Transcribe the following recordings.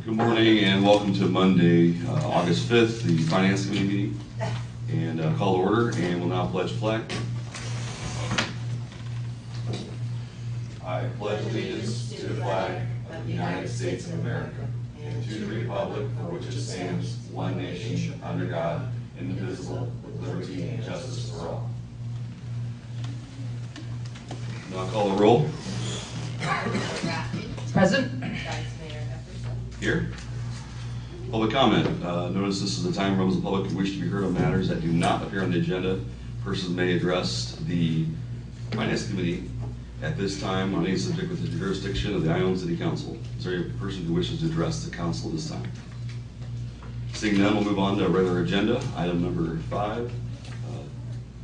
Good morning and welcome to Monday, August 5th, the Finance Committee meeting. And call to order, and we'll now pledge flag. I pledge allegiance to the flag of the United States of America and to the republic for which it stands, one nation, under God, indivisible, with liberty and justice for all. Now call the roll. Present. Here. Public comment. Notice this is the time members of the public who wish to be heard on matters that do not appear on the agenda. Persons may address the Finance Committee at this time on any subject with the jurisdiction of the Ione City Council. Is there a person who wishes to address the council this time? Seeing none, we'll move on to a regular agenda. Item number 5,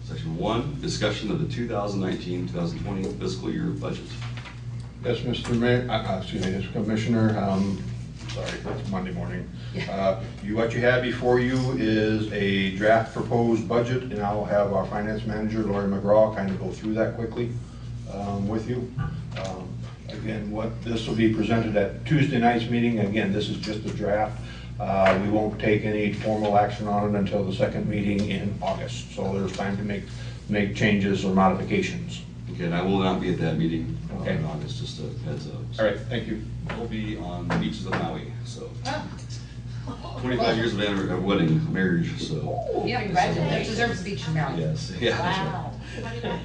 section 1, discussion of the 2019-2020 fiscal year budget. Yes, Mr. Mayor, Mr. Commissioner, sorry, it's Monday morning. What you have before you is a draft proposed budget, and I will have our finance manager, Lori McGraw, kind of go through that quickly with you. Again, this will be presented at Tuesday night's meeting. Again, this is just a draft. We won't take any formal action on it until the second meeting in August, so there's time to make changes or modifications. Okay, and I will not be at that meeting in Okay. August, just a heads up. All right, thank you. We'll be on the beaches of Maui, so. 25 years of wedding, marriage, so. Yeah, congratulations. That deserves a beach in Maui. Yes, yeah. Wow.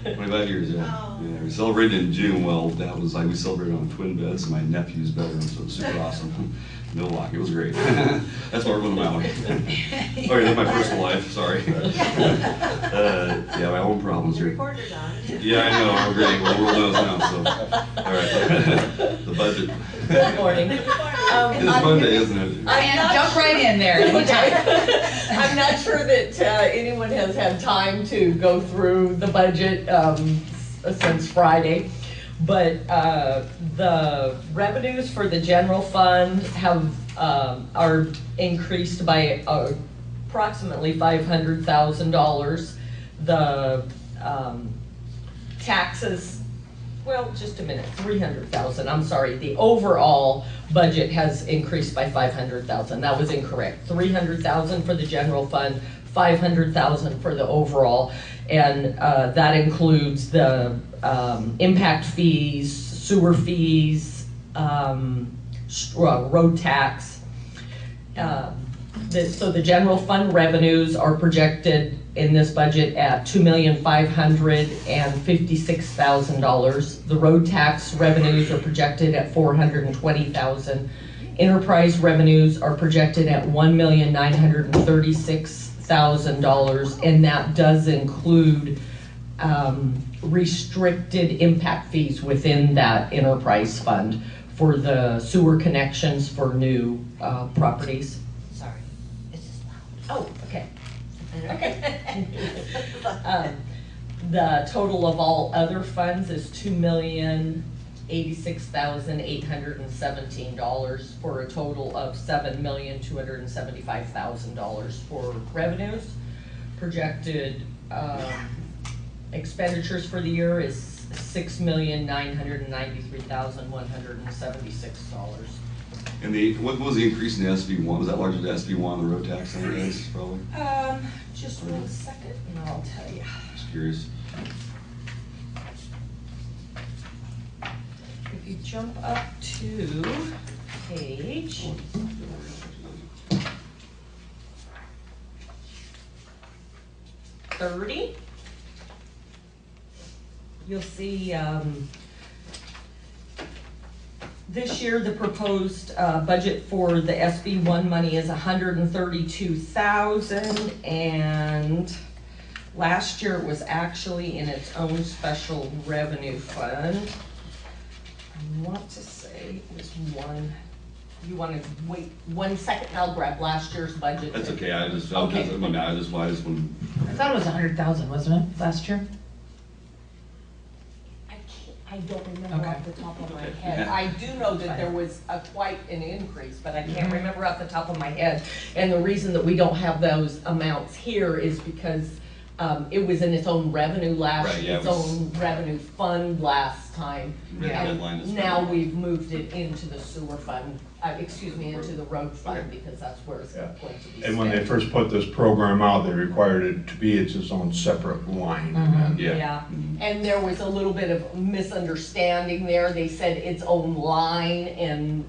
25 years, yeah. Yeah. We celebrated in June. Well, that was like we celebrated on twin beds in my nephew's bedroom, so it was super awesome. Milwaukee, it was great. That's why we're going to Maui. Okay, that's my personal life, sorry. Yeah, my own problems here. Recorder's on. Yeah, I know, we're great. Well, we're those now, so. All right, the budget. Good morning. It is Monday, isn't it? And jump right in there anytime. I'm not sure that anyone has had time to go through the budget since Friday, but the revenues for the general fund are increased by approximately $500,000. The taxes, well, just a minute, 300,000, I'm sorry. The overall budget has increased by 500,000. That was incorrect. 300,000 for the general fund, 500,000 for the overall, and that includes the impact fees, sewer fees, road tax. So the general fund revenues are projected in this budget at $2,556,000. The road tax revenues are projected at $420,000. Enterprise revenues are projected at $1,936,000, and that does include restricted impact fees within that enterprise fund for the sewer connections for new properties. Sorry, it's just Oh, loud. okay. Okay. The total of all other funds is $2,086,817 for a total of $7,275,000 for revenues. Projected expenditures for the year is $6,993,176. And what was the increase in the SB1? Was that largely the SB1, the road tax thing, I guess, probably? Just 1 second and I'll tell you. Just curious. If you jump up to page 30, you'll see this year the proposed budget for the SB1 money is $132,000, and last year it was actually in its own special revenue fund. I want to say it was one. You want to wait 1 second and I'll grab last year's budget. That's okay, I just Okay. want. I thought it was 100,000, wasn't it, last year? I don't remember Okay. off the top of my head. I do know that there was quite an increase, but I can't remember off the top of my head. And the reason that we don't have those amounts here is because It was in its own revenue Right, yeah, its it was- own revenue fund last time. We had a deadline to And spend now it. we've moved it into the sewer fund, into the road fund, Okay. because that's where it's Yeah. going to be spent. And when they first put this program out, they required it to be its own separate line. And Yeah. Yeah, Mhm. and there was a little bit of misunderstanding there. They said its own line, and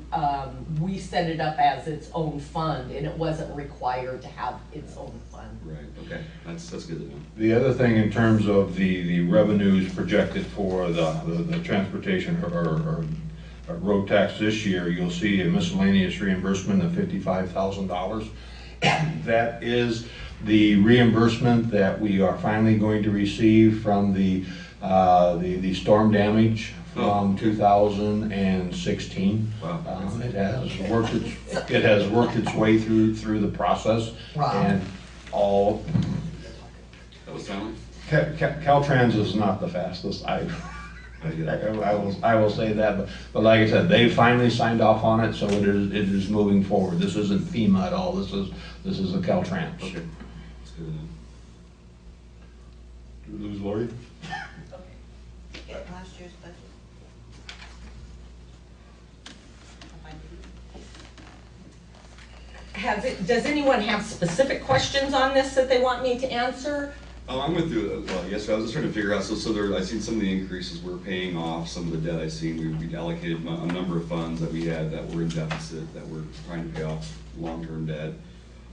we set it up as its own fund, and it wasn't required to have its own fund. Right, okay, that's good to know. The other thing in terms of the revenues projected for the transportation or road tax this year, you'll see a miscellaneous reimbursement of $55,000. That is the reimbursement that we are finally going to receive from the storm damage from 2016. Wow. It has worked its way through the process. Wow. And all, That was timely? Caltrans is not the fastest. I get it. I will say that, but like I said, they finally signed off on it, so it is moving forward. This isn't FEMA at all, this is a Caltrans. Okay, that's good to know. Did we lose Lori? Last year's budget. Does anyone have specific questions on this that they want me to answer? Oh, I went through, well, yes, I was just trying to figure out, so there, I seen some of the increases, we're paying off some of the debt I seen, we allocated a number of funds that we had that were in deficit, that we're trying to pay off long-term debt.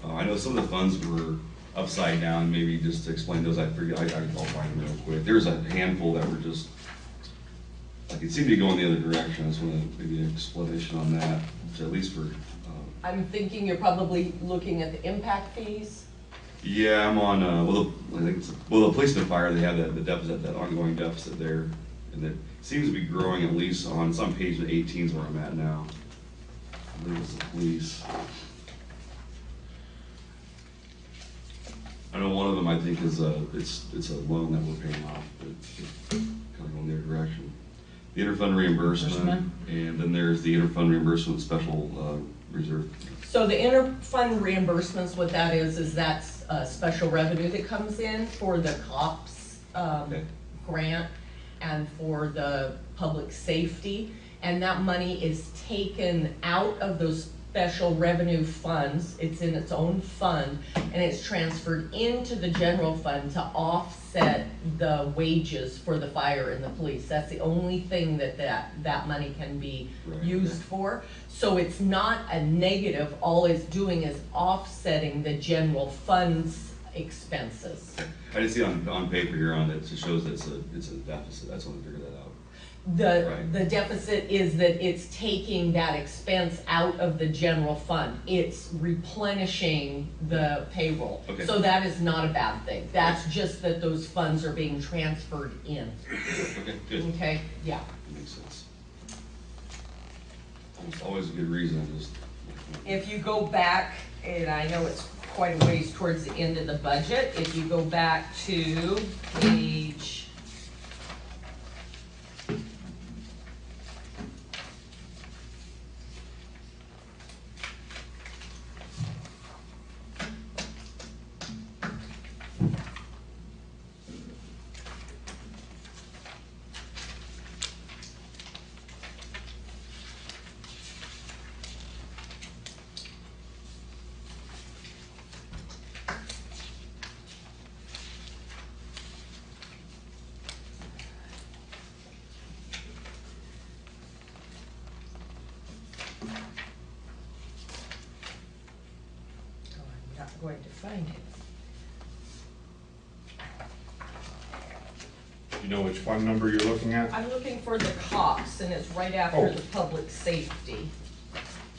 I know some of the funds were upside down, maybe just to explain those, I forget, I'll find them real quick. There's a handful that were just, like, it seemed to be going the other direction, I just want maybe an explanation on that, which at least for, I'm thinking you're probably looking at the impact fees. yeah, I'm on, I think it's, the police and fire, they have the deficit, that ongoing deficit there, and it seems to be growing at least it's on page 18 is where I'm at now. I believe it's the police. I know one of them, I think, is it's a loan that we're paying off, but it's kind of going their direction. The interfund reimbursement, Reimbursement. and then there's the interfund reimbursement special reserve. So the interfund reimbursements, what that is that's special revenue that comes in for the COPS Okay. grant and for the public safety. And that money is taken out of those special revenue funds. It's in its own fund, and it's transferred into the general fund to offset the wages for the fire and the police. That's the only thing that money can be Right. used for. So it's not a negative, all it's doing is offsetting the general fund's expenses. I didn't see it on paper here on it, it shows that it's a deficit, that's when I figured that out. Right. The deficit is that it's taking that expense out of the general fund. It's replenishing the payroll. Okay. So that is not a bad thing. That's just that those funds are being transferred in. Okay, good. Okay, yeah. That makes sense. It's always a good reason, just. If you go back, and I know it's quite a ways towards the end of the budget, if you go back to page I'm not going to find it. You know which fund number you're looking at? I'm looking for the COPS, and it's right after Oh. the public safety.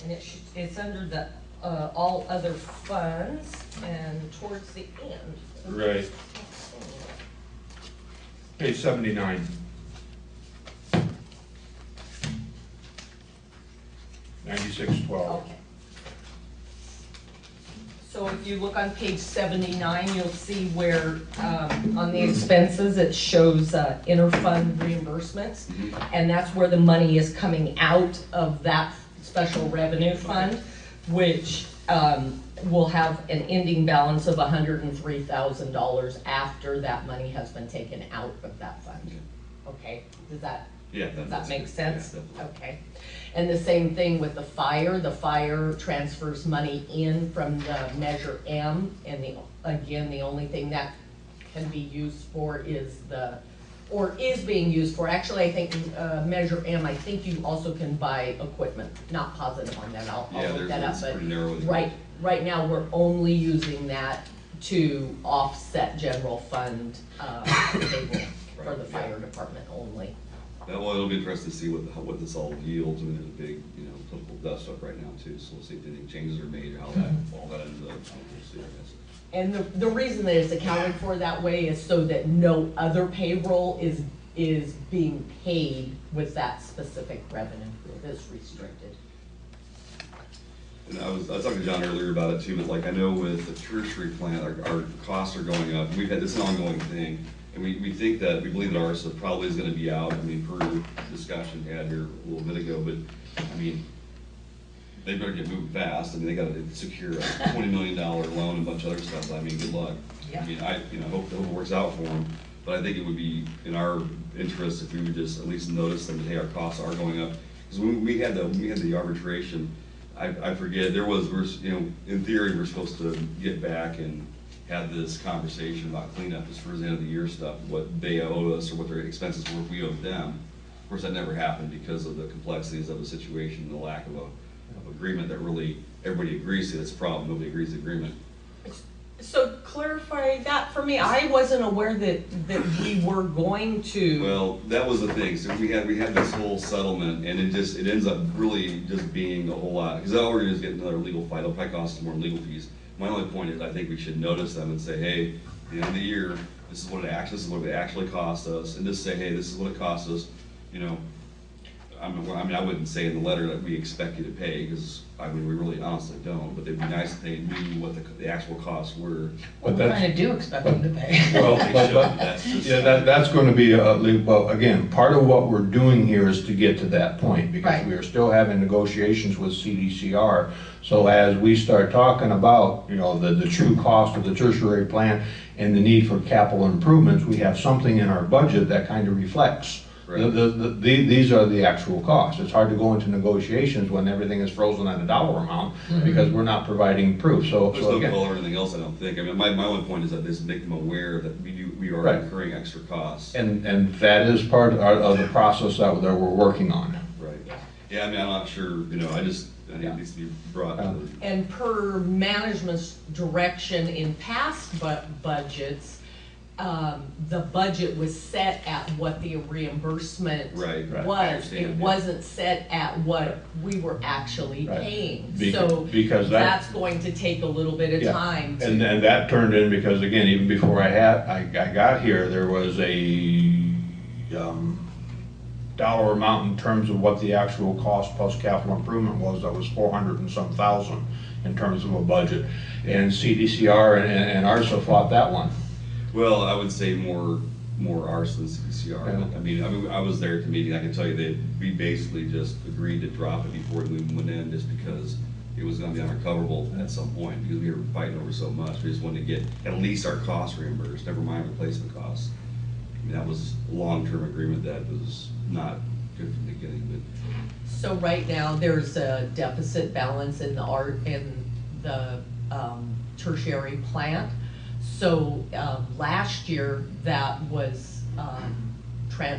And it's under the, all other funds, and towards the end. Right. Page 79. 9612. Okay. So if you look on page 79, you'll see where, on the expenses, it shows interfund reimbursements. And that's where the money is coming out of that special revenue fund, which we'll have an ending balance of $103,000 after that money has been taken out of that fund. Okay, does that Yeah, Does that that's make good. sense? Yeah, definitely. Okay. And the same thing with the fire transfers money in from the Measure M, and the only thing that can be used for is being used for, actually, I think, Measure M, I think you also can buy equipment, not positive on that, I'll Yeah, look that up, it's but pretty narrow. right now, we're only using that to offset general fund, payroll for the Right, fire department only. Well, it'll be interesting to see what this all yields. I mean, there's a big, political dust up right now too, so we'll see if anything changes are made or how that, all that ends up. We'll see, I guess. And the reason that it's accounted for that way is so that no other payroll is being paid with that specific revenue that's restricted. And I was talking to John earlier about it too, but like I know with the tertiary plant, our costs are going up. We've had, this is an ongoing thing. And we think that, we believe that ARSA probably is gonna be out, I mean, per discussion we had here a little bit ago, but, I mean, they better get moving fast. I mean, they gotta secure a $20 million loan and a bunch of other stuff. I mean, good luck. Yeah. I mean, I hope it works out for them, but I think it would be in our interest if we would just at least notice them, that, hey, our costs are going up. Because when we had the arbitration, I forget, in theory, we're supposed to get back and have this conversation about cleanup as far as the end of the year stuff, what they owe us or what their expenses were if we owed them. Of course, that never happened because of the complexities of the situation and the lack of agreement that really everybody agrees to. That's a problem. Nobody agrees to agreement. So clarify that for me. I wasn't aware that we were going to. Well, that was the thing. So we had this whole settlement, and it ends up really just being a whole lot, because all we're gonna do is get another legal fight. It'll probably cost us more in legal fees. My only point is, I think we should notice them and say, hey, at the end of the year, this is what it actually cost us, and just say, hey, this is what it cost us. I mean, I wouldn't say in the letter that we expect you to pay, because, I mean, we really honestly don't, but it'd be nice if they knew what the actual costs were. Well, we kind of do expect them to pay. Well, They but, should, but, that's just- yeah, that's gonna be well, again, part of what we're doing here is to get to that point, because Right. we are still having negotiations with CDCR. So as we start talking about, the true cost of the tertiary plant and the need for capital improvements, we have something in our budget that kind of reflects. Right. These are the actual costs. It's hard to go into negotiations when everything is frozen at a dollar amount, because we're not providing proof, so There's no again. color or anything else, I don't think. I mean, my only point is that this make them aware that we are Right. incurring extra costs. And that is part of the process that we're working on. Right. Yeah, I mean, I'm not sure, I think it needs to be brought to the. And per management's direction in past budgets, the budget was set at what the reimbursement Right, right. I was. understand, It yeah. wasn't set at what we were actually Right. paying. Beca- So because that- that's going to take a little bit of Yeah. time. And that turned in because, again, even before I got here, there was a dollar amount in terms of what the actual cost plus capital improvement was, that was 400 and some thousand in terms of a budget. And CDCR and ARSA fought that one. Well, I would say more ours than CCR. Yeah. But, I mean, I was there at the meeting. I can tell you that we basically just agreed to drop it before we went in, just because it was gonna be unrecoverable at some point, because we were fighting over so much. We just wanted to get at least our costs reimbursed, never mind replacement costs. I mean, that was a long-term agreement that was not good from the beginning, but. So right now, there's a deficit balance in the tertiary plant. So last year, that was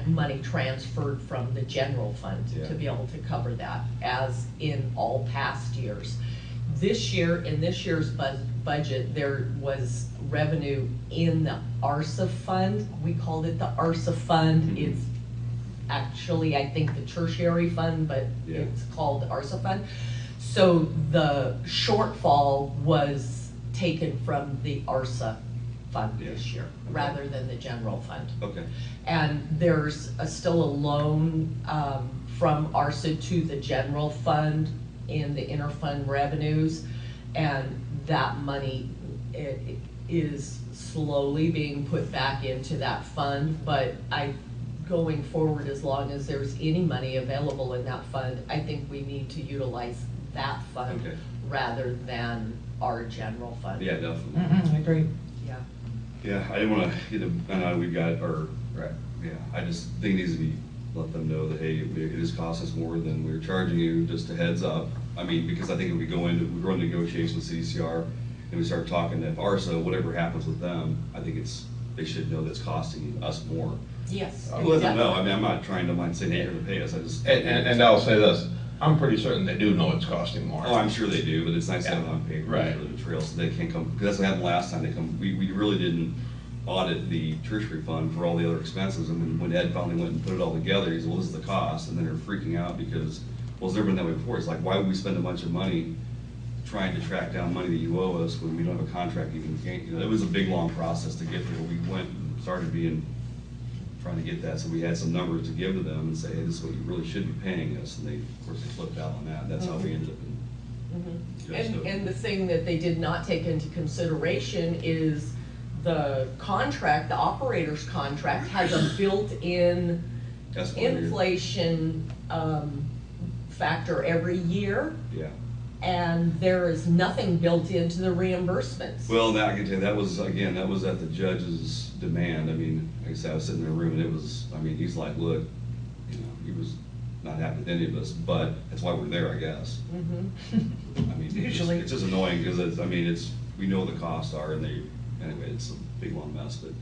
money transferred from the general fund to be able to cover that, as in all past years. This year, in this year's budget, there was revenue in the ARSA fund. We called it the ARSA fund. It's actually, I think, the tertiary fund, but it's called the ARSA fund. So the shortfall was taken from the ARSA fund this year, rather than the general fund. Okay. And there's still a loan from ARSA to the general fund in the interfund revenues, and that money is slowly being put back into that fund. But going forward, as long as there's any money available in that fund, I think we need to utilize that fund Okay. rather than our general fund. Yeah, definitely. I agree. Yeah. Yeah, I didn't wanna, I know we've got, Right. yeah, I just think it needs to be, let them know that, hey, it is costing us more than we're charging you, just a heads up. I mean, because I think if we go into negotiations with CDCR and we start talking to ARSA, whatever happens with them, I think they should know that's costing us more. Yes. Let them know, I mean, I'm not trying to say they're gonna pay us, I just. And I'll say this, I'm pretty certain they do know it's costing more. Oh, I'm sure they do, but it's nice to have it on paper, Right. for the trail, so they can't come, because that's what happened last time, we really didn't audit the tertiary fund for all the other expenses, and when Ed finally went and put it all together, he said, well, this is the cost, and then they're freaking out because, well, it's never been that way before, it's like, why would we spend a bunch of money trying to track down money that you owe us when we don't have a contract even, it was a big, long process to get there, we went and started trying to get that, so we had some numbers to give to them and say, hey, this is what you really should be paying us, and they, of course, they flipped out on that, and that's how we ended up in. And the thing that they did not take into consideration is the contract, the operator's contract has a built-in That's what weird. inflation factor every year, Yeah. and there is nothing built into the reimbursements. Well, that I can tell you, that was at the judge's demand. I mean, like I said, I was sitting in a room and it was, I mean, he's like, look, he was not happy with any of us, but that's why we're there, I guess. I mean, Usually. it's just annoying because we know the costs are and anyway, it's a big long mess, but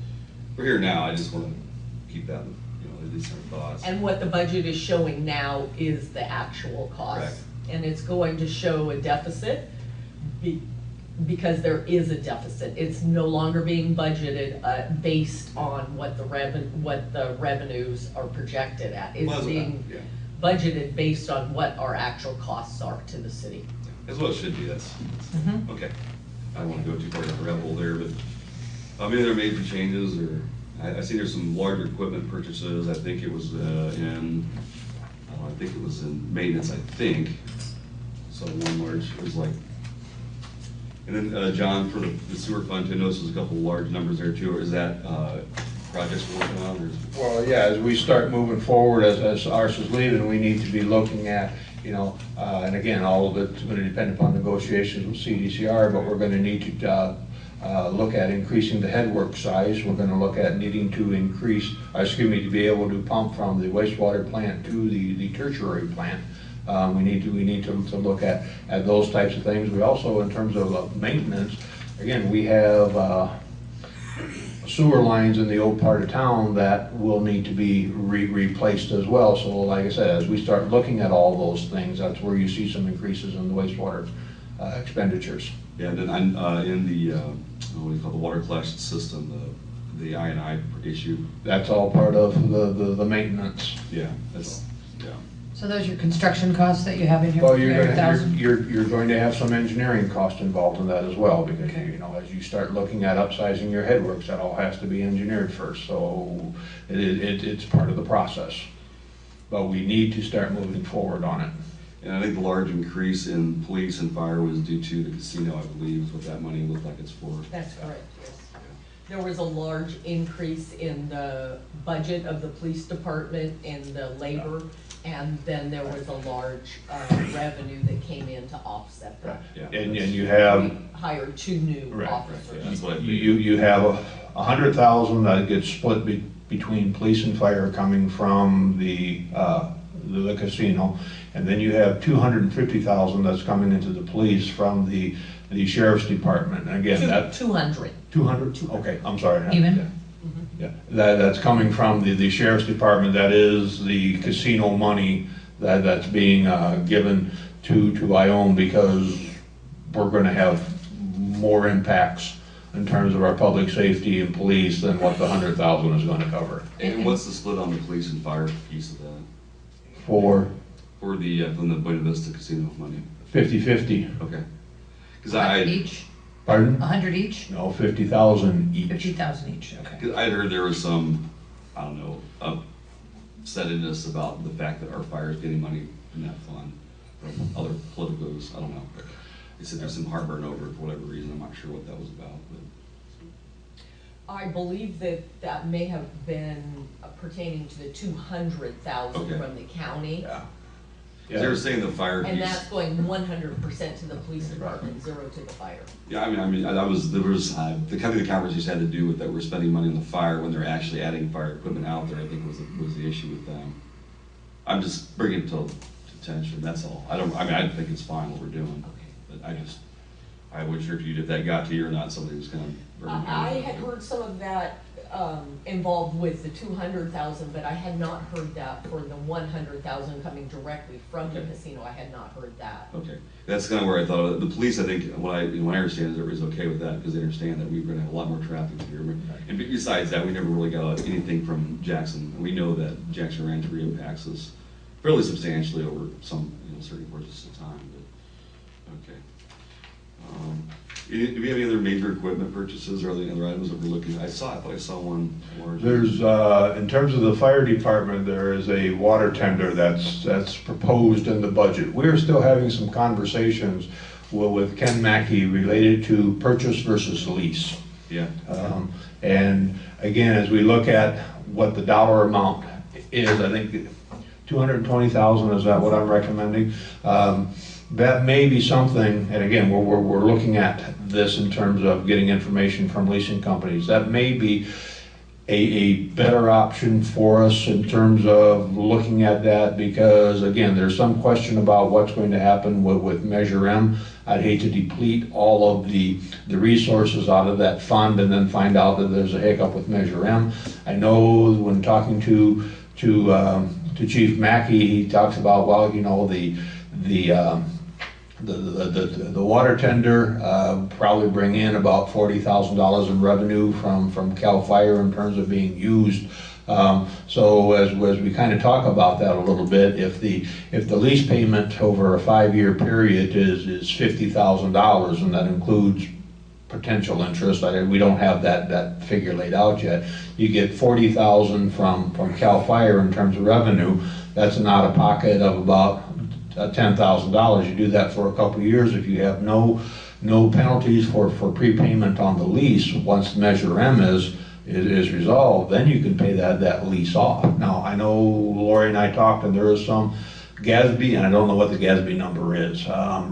we're here now. I just want to keep that, at least our thoughts. And what the budget is showing now is the actual cost. Correct. And it's going to show a deficit because there is a deficit. It's no longer being budgeted based on what the revenues are projected at. Well, It's that's being yeah. budgeted based on what our actual costs are to the city. That's what it should be, that's okay. I don't want to go too far down the rabbit hole there, but maybe there may be changes, or I see there's some larger equipment purchases. I think it was in maintenance, I think. So one large, it was like, and then John, for the sewer fund, I noticed there's a couple large numbers there too. Is that projects we're working on, or? Well, yeah, as we start moving forward, as ours is leaving, we need to be looking at, and again, all of it's gonna depend upon negotiations with CDCR, but we're gonna need to look at increasing the headwork size. We're gonna look at needing to to be able to pump from the wastewater plant to the tertiary plant. We need to look at those types of things. We also, in terms of maintenance, again, we have sewer lines in the old part of town that will need to be replaced as well. So like I said, as we start looking at all those things, that's where you see some increases in the wastewater expenditures. Yeah, and then in the, what do you call the water collection system, the Ione issue. That's all part of the maintenance. Yeah, that's, yeah. So those are your construction costs that you have in here? Well, you're going to have some engineering cost involved in that as well, because, Okay. as you start looking at upsizing your headworks, that all has to be engineered first, so it's part of the process. But we need to start moving forward on it. And I think the large increase in police and fire was due to the casino, I believe, is what that money looked like it's for. That's correct, yes. There was a large increase in the budget of the police department and the labor, and then there was a large revenue that came in to offset that. Yeah. And you have, We hired 2 new Right, officers. That's what I figured. you have 100,000 that gets split between police and fire coming from the casino, and then you have 250,000 that's coming into the police from the sheriff's department. And again, that 200. 200? Okay, I'm sorry. Even? Yeah, that's coming from the sheriff's department. That is the casino money that's being given to Ione, because we're going to have more impacts in terms of our public safety and police than what the 100,000 is going to cover. And what's the split on the police and fire piece of that? For From the Buena Vista casino money? 50-50. Okay. Because 100 each? Pardon? 100 each? No, 50,000 each. 50,000 each, okay. I heard there was some, I don't know, upsetness about the fact that our fire is getting money from that fund, from other politicos, I don't know. They said there's some heartburn over it for whatever reason, I'm not sure what that was about, but. I believe that may have been pertaining to the 200,000 Okay. from the county. Yeah. They were saying the fire And piece. that's going 100% to the police department, 0 to the fire. Yeah, there was, the kind of the conversation had to do with that we're spending money on the fire when they're actually adding fire equipment out there, I think was the issue with them. I'm just bringing it to attention, that's all. I think it's fine what we're doing, but I wasn't sure if that got to you or not, somebody was kind of. I had heard some of that involved with the 200,000, but I had not heard that for the 100,000 coming directly from the casino. I had not heard that. Okay, that's kind of where I thought of it. The police, I think, what I understand is everybody's okay with that because they understand that we're going to have a lot more traffic here. And besides that, we never really got anything from Jackson. We know that Jackson Rancheria impacts us fairly substantially over some, certain portions of time. But okay. Do we have any other major equipment purchases or any other items that we're looking at? I thought I saw one large. There's, in terms of the fire department, there is a water tender that's proposed in the budget. We're still having some conversations with Ken Mackey related to purchase versus lease. Yeah. And again, as we look at what the dollar amount is, I think 220,000, is that what I'm recommending? That may be something, and again, we're looking at this in terms of getting information from leasing companies. That may be a better option for us in terms of looking at that, because again, there's some question about what's going to happen with Measure M. I'd hate to deplete all of the resources out of that fund and then find out that there's a hiccup with Measure M. I know when talking to Chief Mackey, he talks about, well, the water tender probably bring in about $40,000 in revenue from CAL FIRE in terms of being used. So as we kind of talk about that a little bit, if the lease payment over a 5-year period is $50,000, and that includes potential interest, we don't have that figure laid out yet. You get $40,000 from CAL FIRE in terms of revenue. That's an out-of-pocket of about $10,000. You do that for a couple of years. If you have no penalties for prepayment on the lease, once Measure M is resolved, then you can pay that lease off. Now, I know Lori and I talked, and there is some GASB, and I don't know what the GASB number is,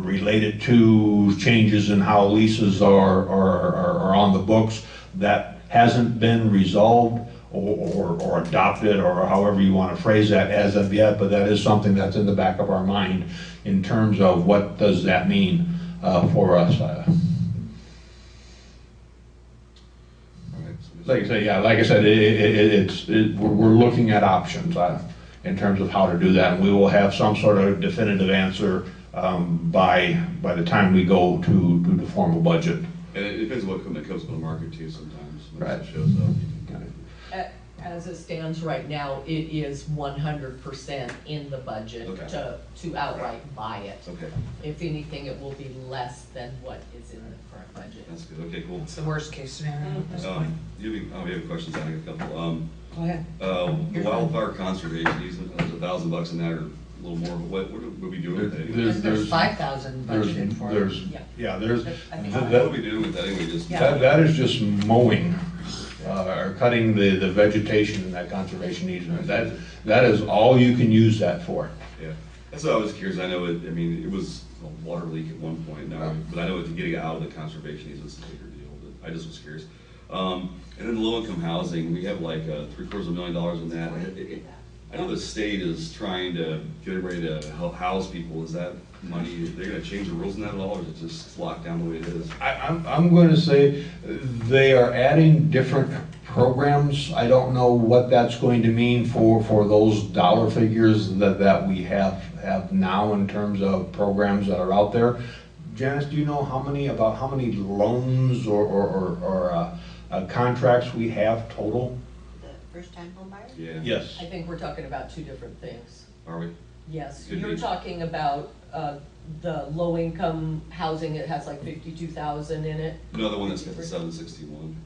related to changes in how leases are on the books. That hasn't been resolved or adopted, or however you want to phrase that, as of yet, but that is something that's in the back of our mind in terms of what does that mean for us. Like I said, we're looking at options in terms of how to do that, and we will have some sort of definitive answer by the time we go to the formal budget. And it depends on what equipment comes to the market too sometimes. When Right. it shows up. As it stands right now, it is 100% in the budget Okay. to outright buy it. Okay, If anything, it will be less than what is in the current budget. that's good. Okay, cool. It's the worst case scenario at this point. We have questions, I have a couple. Go ahead. The wildfire conservation easement, there's $1,000 in that or a little more, but what are we doing with that? anyway? There's 5,000 budgeted for it. There's I think What are we doing with that anyway? Just Yeah. that is just mowing, or cutting the vegetation in that conservation easement. That is all you can use that for. Yeah, that's what I was curious. I know it was a water leak at one point now, but I know to getting it out of the conservation easement is a bigger deal, but I just was curious. And then the low-income housing, we have like $750,000 in that. I know the state is trying to get everybody to help house people. Is that money, they're gonna change the rules in that at all, or is it just locked down the way it is? I'm going to say they are adding different programs. I don't know what that's going to mean for those dollar figures that we have now in terms of programs that are out there. Janice, do you know how many loans or contracts we have total? The first-time home buyer? Yeah. Yes. I think we're talking about two different things. Are we? Yes, Could you're be. talking about the low-income housing, it has like 52,000 in it. No, the one that's got the 761.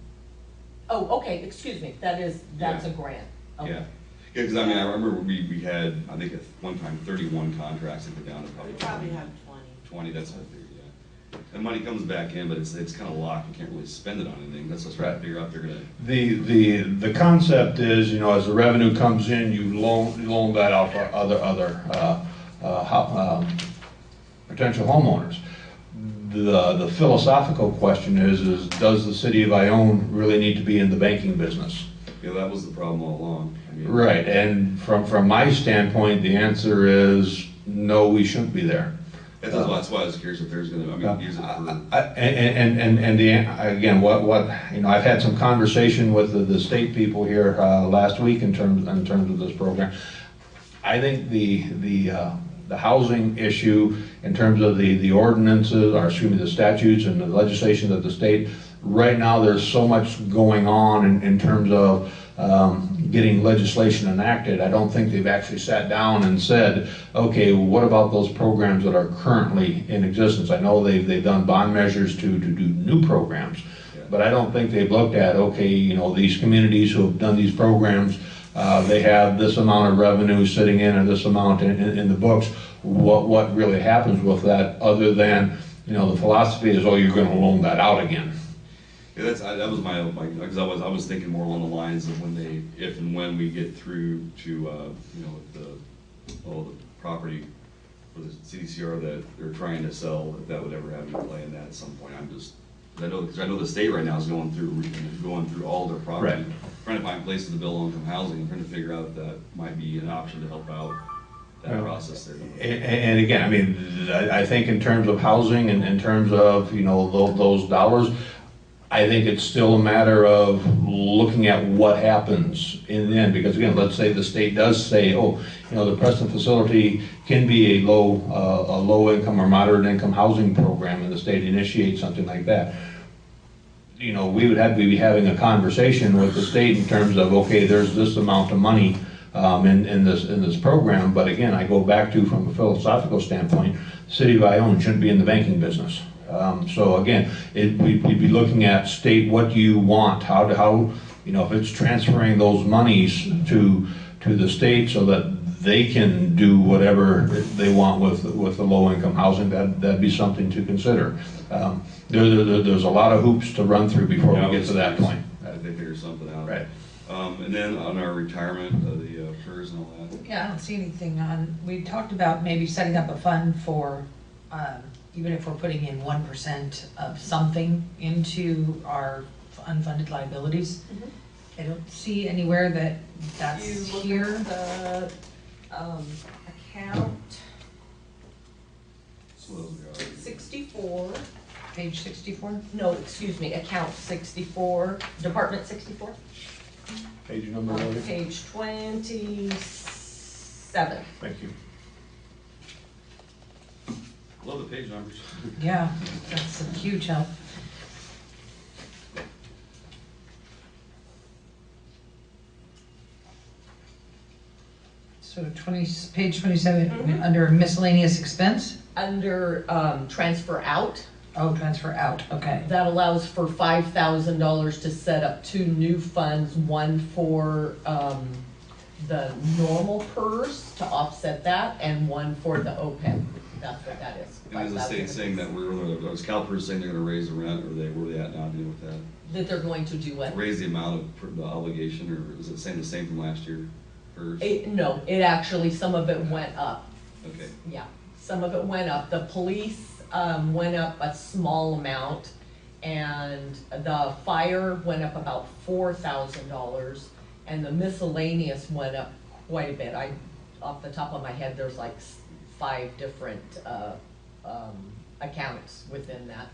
Oh, okay, excuse me, that's Yeah. a grant. Okay. Yeah. Yeah, because I remember we had, I think at one time, 31 contracts that go down to We probably probably have 20. 20, that's what I figured, yeah. And money comes back in, but it's kind of locked, you can't really spend it on anything, that's what's trying to figure out, they're gonna, The concept is, as the revenue comes in, you loan that out to other potential homeowners. The philosophical question is does the city of Ione really need to be in the banking business? Yeah, that was the problem all along. I mean, Right, and from my standpoint, the answer is no, we shouldn't be there. That's why I was curious if there's gonna, use it for. Again, I've had some conversation with the state people here last week in terms of this program. I think the housing issue in terms of the ordinances, or excuse me, the statutes and the legislation of the state, right now there's so much going on in terms of getting legislation enacted. I don't think they've actually sat down and said, okay, what about those programs that are currently in existence? I know they've done bond measures to do new programs, but I don't think they've looked at, okay, these communities who have done these programs, they have this amount of revenue sitting in or this amount in the books. What really happens with that, other than, the philosophy is, oh, you're gonna loan that out again. Yeah, that was my because I was thinking more along the lines of if and when we get through to the property for the CDCR that they're trying to sell, if that would ever have any play in that at some point. I know the state right now is going through all their property, Right. trying to find places to build low-income housing, and trying to figure out if that might be an option to help out that process there. And again, I think in terms of housing and in terms of, those dollars, I think it's still a matter of looking at what happens in the end, because again, let's say the state does say, oh, the Preston facility can be a low income or moderate income housing program, and the state initiates something like that. We would have to be having a conversation with the state in terms of, okay, there's this amount of money in this program, but again, I go back to, from a philosophical standpoint, the city of Ione shouldn't be in the banking business. So again, we'd be looking at state, what do you want? How if it's transferring those monies to the state so that they can do whatever they want with the low-income housing, that'd be something to consider. There's a lot of hoops to run through before we get to that point. They figure something out. Right. And then on our retirement, the PERS and all that. Yeah, I don't see anything on, we talked about maybe setting up a fund for, even if we're putting in 1% of something into our unfunded liabilities. I don't see anywhere that that's You look here. at the, account So those are 64, Page 64. no, excuse me, account 64, department 64, Page number, on Lori? page 27. Thank you. love the page numbers. Yeah, that's a huge help. So page 27, Mhm. under miscellaneous expense? Under, transfer out, Oh, transfer out, okay. that allows for $5,000 to set up two new funds, one for, the normal PERS to offset that, and one for the OPEB. That's what that is. And is the state saying that was CalPERS saying they're gonna raise the rent, or where are they at now dealing with that? That they're going to do what? Raise the amount of the obligation, or is it saying the same from last year? PERS? No, it actually, some of it went up. Okay. Yeah, some of it went up. The police went up a small amount, and the fire went up about $4,000, and the miscellaneous went up quite a bit. Off the top of my head, there's like 5 different accounts within that,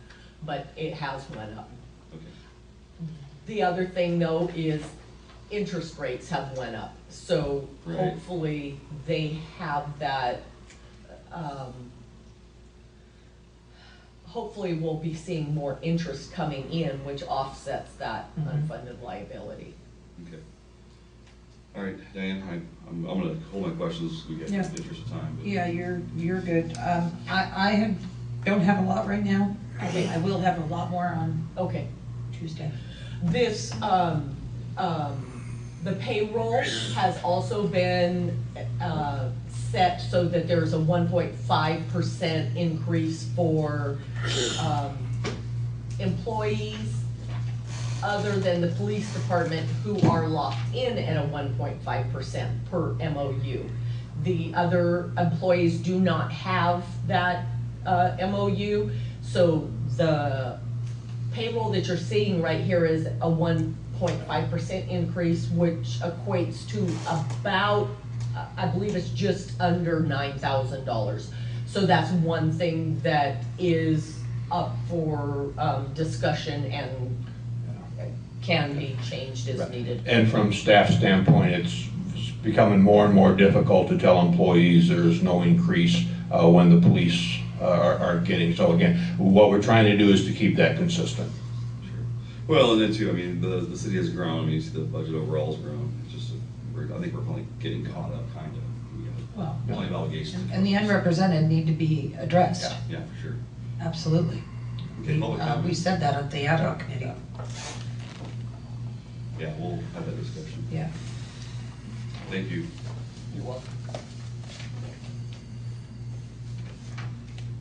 but it has went up. Okay. The other thing though is interest rates have went up, so Right. hopefully they have that, hopefully we'll be seeing more interest coming in, which offsets that unfunded liability. Okay. All right, Diane, I'm gonna hold my questions, we get Yeah. the interest of time. but- Yeah, you're good. Don't have a lot right now. Okay. I will have a lot more on Okay, Tuesday. this, the payroll has also been, set so that there's a 1.5% increase for, employees other than the police department who are locked in at a 1.5% per MOU. The other employees do not have that MOU, so the payroll that you're seeing right here is a 1.5% increase, which equates to about, I believe it's just under $9,000. So that's one thing that is up for discussion and can be changed as needed. And from staff standpoint, it's becoming more and more difficult to tell employees there's no increase when the police are getting. So again, what we're trying to do is to keep that consistent. Sure. Well, and then too, I mean, the city has grown. I mean, you see the budget overall has grown. It's just, I think we're probably getting caught up, kind of. We Well, have plenty of allegations. and the unrepresented need to be addressed. Yeah, for sure. Absolutely. Okay, public We comment? said that at the ad hoc committee. Yeah, we'll have that discussion. Yeah. Thank you. You're welcome.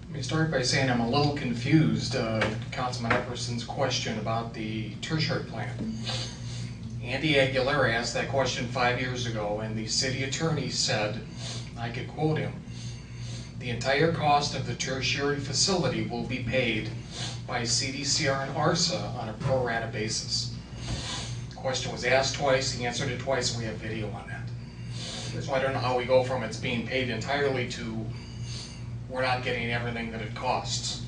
Let me start by saying I'm a little confused, Councilman Epperson's question about the tertiary plan. Andy Aguilera asked that question 5 years ago, and the city attorney said, I could quote him, "The entire cost of the tertiary facility will be paid by CDCR and ARSA on a pro rata basis." The question was asked twice, he answered it twice, and we have video on that. So I don't know how we go from it's being paid entirely to we're not getting everything that it costs.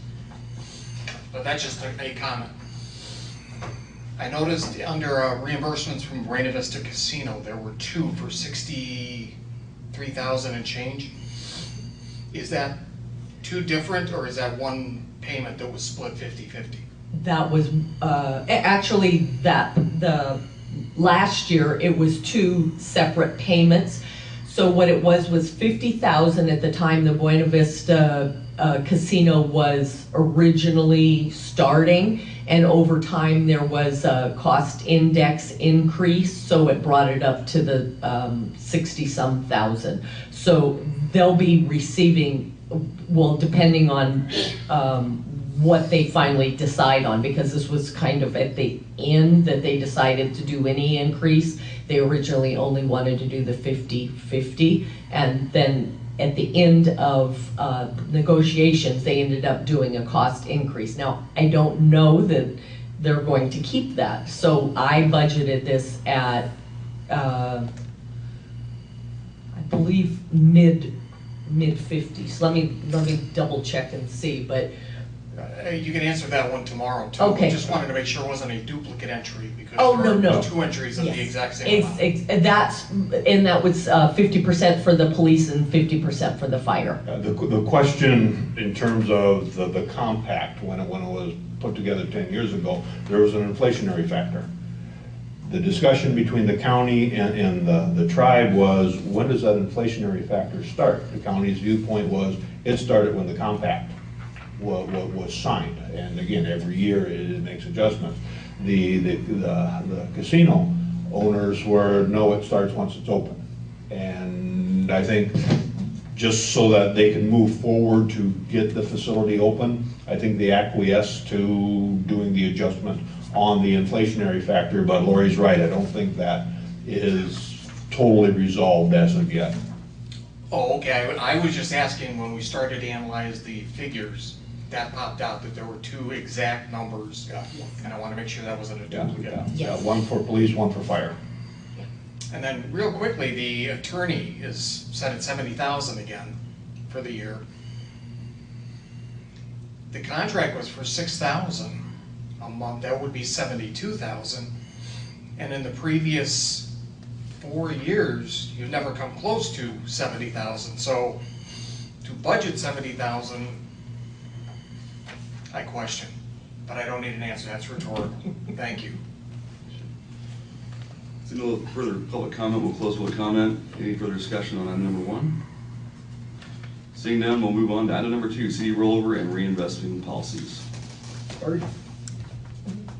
But that's just a comment. I noticed under reimbursements from Buena Vista Casino, there were two for $63,000 and change. Is that two different, or is that one payment that was split 50-50? That was, actually, the last year, it was two separate payments. So what it was $50,000 at the time the Buena Vista Casino was originally starting, and over time there was a cost index increase, so it brought it up to the 60-some thousand. So they'll be receiving, well, depending on what they finally decide on, because this was kind of at the end that they decided to do any increase. They originally only wanted to do the 50-50, and then at the end of negotiations, they ended up doing a cost increase. Now, I don't know that they're going to keep that, so I budgeted this at, I believe, mid-50s. Let me double check and see, but You can answer that one tomorrow too. Okay. I just wanted to make sure it wasn't a duplicate entry, because Oh, there no. are two entries of the Yes. exact same amount. That was 50% for the police and 50% for the fire. The question in terms of the compact, when it was put together 10 years ago, there was an inflationary factor. The discussion between the county and the tribe was, when does that inflationary factor start? The county's viewpoint was, it started when the compact was signed. And again, every year it makes adjustments. The casino owners were, no, it starts once it's open. And I think just so that they can move forward to get the facility open, I think they acquiesced to doing the adjustment on the inflationary factor. But Lori's right, I don't think that is totally resolved as of yet. Oh, okay, I was just asking, when we started to analyze the figures, that popped out that there were two exact numbers. And I want to make sure that wasn't a duplicate. Yeah, one for police, one for fire. And then real quickly, the attorney is set at 70,000 again for the year. The contract was for 6,000 a month, that would be 72,000. And in the previous 4 years, you've never come close to 70,000. So to budget 70,000, I question, but I don't need an answer, that's rhetorical. Thank you. So no further public comment, we'll close public comment. Any further discussion on item number 1? Seeing none, we'll move on to item number 2, city rollover and reinvestment policies. Sorry?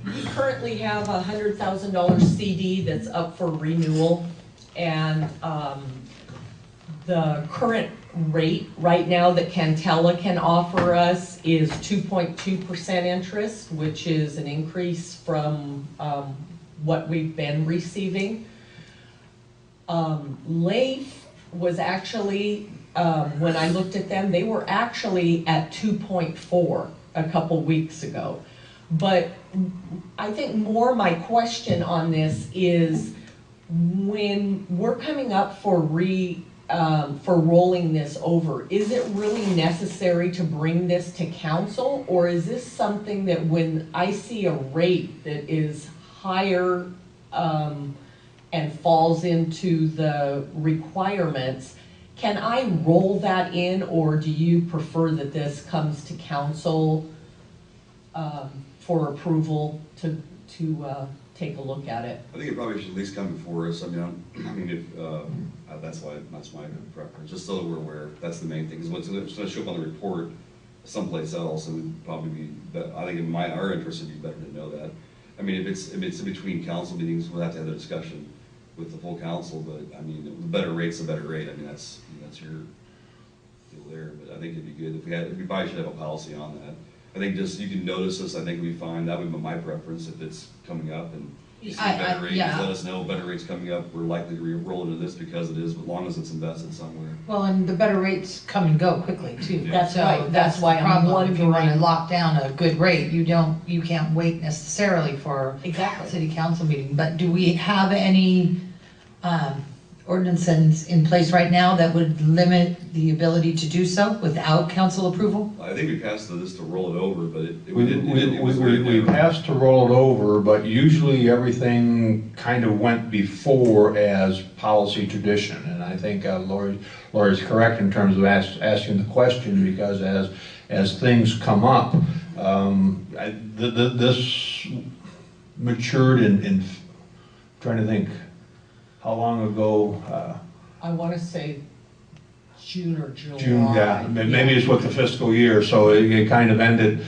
We currently have a $100,000 CD that's up for renewal, and the current rate right now that Cantella can offer us is 2.2% interest, which is an increase from what we've been receiving. Leif was actually, when I looked at them, they were actually at 2.4 a couple weeks ago. But I think more my question on this is, when we're coming up for rolling this over, is it really necessary to bring this to council? Or is this something that when I see a rate that is higher and falls into the requirements, can I roll that in, or do you prefer that this comes to council for approval to take a look at it? I think it probably should at least come before us. I mean, if, that's my preference, just so that we're aware. That's the main thing, because what's going to show up on the report someplace else, it would probably be, I think in our interest, it'd be better to know that. I mean, if it's in between council meetings, we'll have to have the discussion with the full council, but I mean, the better rate's the better rate. I mean, that's your deal there, but I think it'd be good if we probably should have a policy on that. I think just, you can notice us, I think we find, that would be my preference, if it's coming up and you see a better rate, just let us know, better rate's coming up, we're likely to roll into this because it is, as long as it's invested somewhere. Well, and the better rates come and go quickly too. Yeah. That's So right, that's why the I'm problem. If you want to wondering. lock down a good rate, you can't wait necessarily for Exactly. city council meeting. But do we have any ordinances in place right now that would limit the ability to do so without council approval? I think we passed this to roll it over, but it was very We narrow. passed to roll it over, but usually everything kind of went before as policy tradition. And I think Lori's correct in terms of asking the question, because as things come up, this matured in trying to think, how long ago? I want to say June or July. June, yeah, maybe it's with the fiscal year, so it kind of ended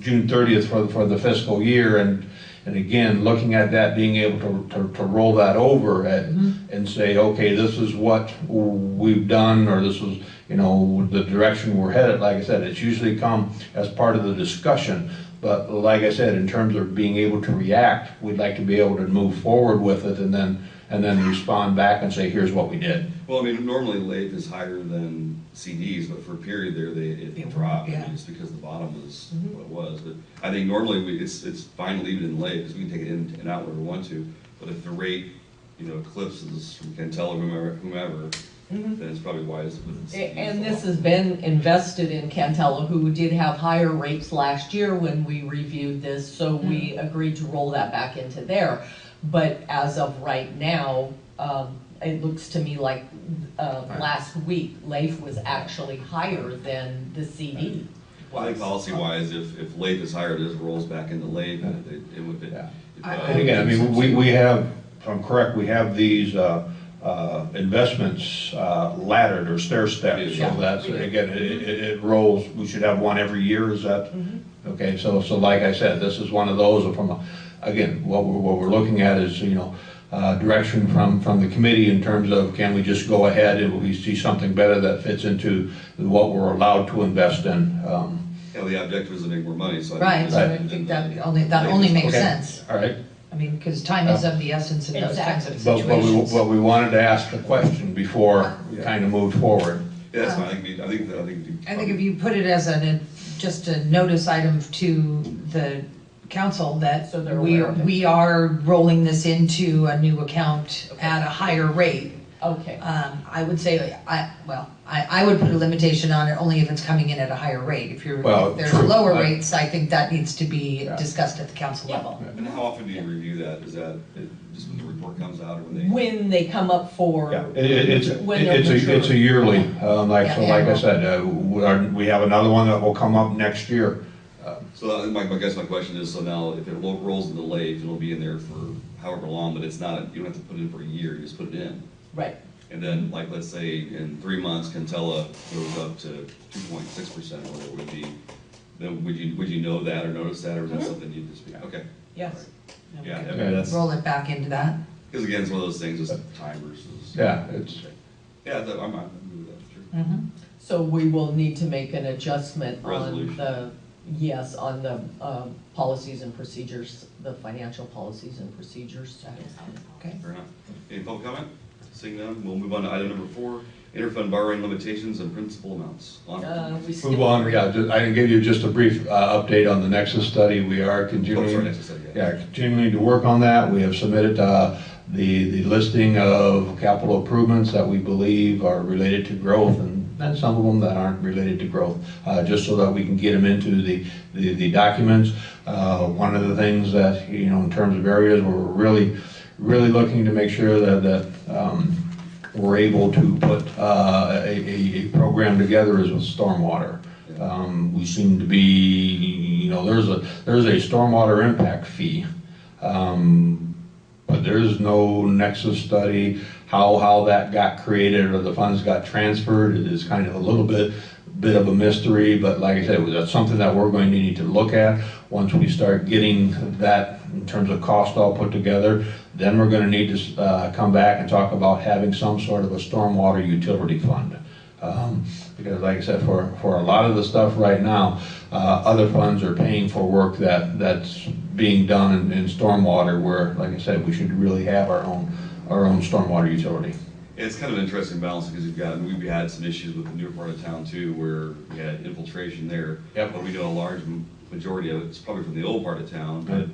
June 30th for the fiscal year, and again, looking at that, being able to roll that over and say, okay, this is what we've done, or this is, the direction we're headed. Like I said, it's usually come as part of the discussion, but like I said, in terms of being able to react, we'd like to be able to move forward with it and then respond back and say, here's what we did. Well, I mean, normally LAIF is higher than CDs, but for a period there, it dropped. I mean, just because the bottom was what it was. But I think normally it's fine to leave it in LAIF, because we can take it in and out where we want to. But if the rate, eclipses from Cantel or whomever, then it's probably wise to put it in CDs. And this has been invested in Cantella, who did have higher rates last year when we reviewed this, so we agreed to roll that back into there. But as of right now, it looks to me like last week, LAIF was actually higher than the CD. Well, I think policy-wise, if LAIF is higher, this rolls back into LAIF, and it would be. Yeah. And again, I mean, we have, if I'm correct, we have these investments laddered or stair steps, so that's, again, it rolls, we should have one every year, is that? Okay, so like I said, this is one of those, again, what we're looking at is, direction from the committee in terms of, can we just go ahead and we see something better that fits into what we're allowed to invest in? The objective is to make more money, so. Right, so I think that only makes Okay. sense. All right. I mean, because time is of the essence in those kinds of But situations. we wanted to ask the question before we kind of moved forward. Yeah, that's fine, I think. I think if you put it as just a notice item to the council that So they're aware of it. we are rolling this into a new account at a higher rate. Okay, I would say, I would put a limitation on it only if it's coming in at a higher rate. If there's true. lower rates, I think that needs to be Yeah. discussed at the council level. And how often do you review that? Is that just when the report comes out, or when they? when they come up for. Yeah, it's when they're a mature. yearly, like I Yeah. said, we have another one that will come up next year. So I guess my question is, so now if it rolls into LAIF, it'll be in there for however long, but it's not, you don't have to put it in for a year, you just put it in. Right, And then, like, let's say in 3 months, Cantella goes up to 2.6% or whatever it would be, then would you know that or notice that, or is that something you just, okay? yes. Yeah, I Okay. mean, that's, Roll it back into that. because again, it's one of those things, just time versus. Yeah, it's, Yeah, I'm agree with that, sure. So we will need to make an adjustment on Resolution. on the policies and procedures, the financial policies and procedures. Okay. Fair enough. Any public comment? Seeing none, we'll move on to item number 4, interfund borrowing limitations and principal amounts. We Move skipped on, three. yeah, I can give you just a brief update on the Nexus study. We are Oh, sorry, continuing, next slide, yeah. continuing to work on that. We have submitted the listing of capital improvements that we believe are related to growth, and some of them that aren't related to growth, just so that we can get them into the documents. One of the things that, in terms of areas where we're really looking to make sure that we're able to put a program together is with stormwater. We seem to be, there's a stormwater impact fee, but there's no Nexus study, how that got created or the funds got transferred. It is kind of a little bit of a mystery, but like I said, that's something that we're going to need to look at. Once we start getting that in terms of cost all put together, then we're going to need to come back and talk about having some sort of a stormwater utility fund. Because like I said, for a lot of the stuff right now, other funds are paying for work that's being done in stormwater, where, like I said, we should really have our own stormwater utility. It's kind of an interesting balance because we've had some issues with the newer part of town too, where we had infiltration there. Yep. But we know a large majority of it's probably from the old part of town, but